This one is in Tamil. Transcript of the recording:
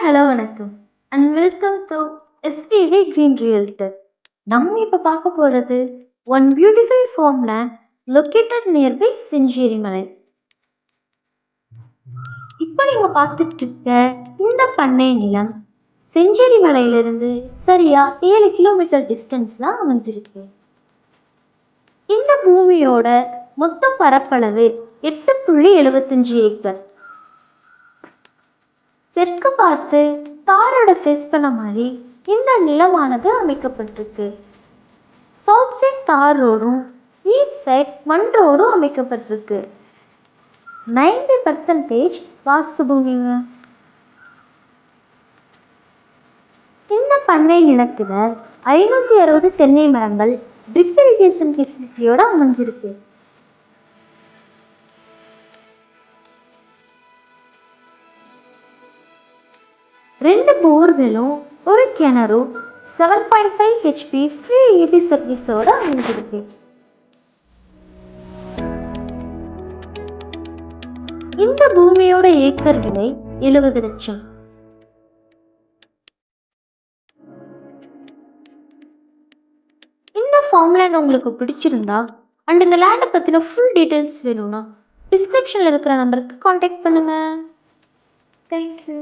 ஹலோ வணக்கம் and welcome to SPB green realtor. நம்ம இப்போ பார்க்க போகிறது one beautiful farm land located nearby Senjeri மலை. இப்போ நீங்கள் பார்த்துட்டு இருக்க இந்த பண்ணை நிலம் செஞ்சேரி மலையிலிருந்து சரியா 7 கிலோமீட்டர் டிஸ்டன்ஸ் தான் அமைஞ்சிருக்கு. இந்த பூமியோட மொத்த பரப்பளவு 8.75 ஏக்கர். தெற்கு பார்த்து தாரோட ஃபேஸ் பண்ண மாதிரி இந்த நிலமானது அமைக்கப்பட்டிருக்கு. சவுத் சைட் தார் ரோடும் ஈஸ்ட் சைட் மண் ரோடும் அமைக்கப்பட்டிருக்கு. 90% வாஸ்து பூமிங்க. இந்த பண்ணை நிலத்துல 560 தென்னை மரங்கள் ட்ரிப் இரிகேஷன் ஃபெசிலிட்டியோட அமைஞ்சிருக்கு. ரெண்டு போர்வெலும் ஒரு கிணறும் 7.5 HP ஃப்ரீ EB சர்வீஸோட அமைஞ்சிருக்கு. இந்த பூமியோட ஏக்கர் விலை 70 லட்சம். இந்த ஃபார்ம் லேண்ட் உங்களுக்கு பிடிச்சிருந்தா அண்ட் இந்த லேண்டை பற்றின ஃபுல் டீட்டெயில்ஸ் வேணும்னா டிஸ்கிரிப்ஷனில் இருக்கிற நம்பருக்கு காண்டாக்ட் பண்ணுங்க. தேங்க்யூ.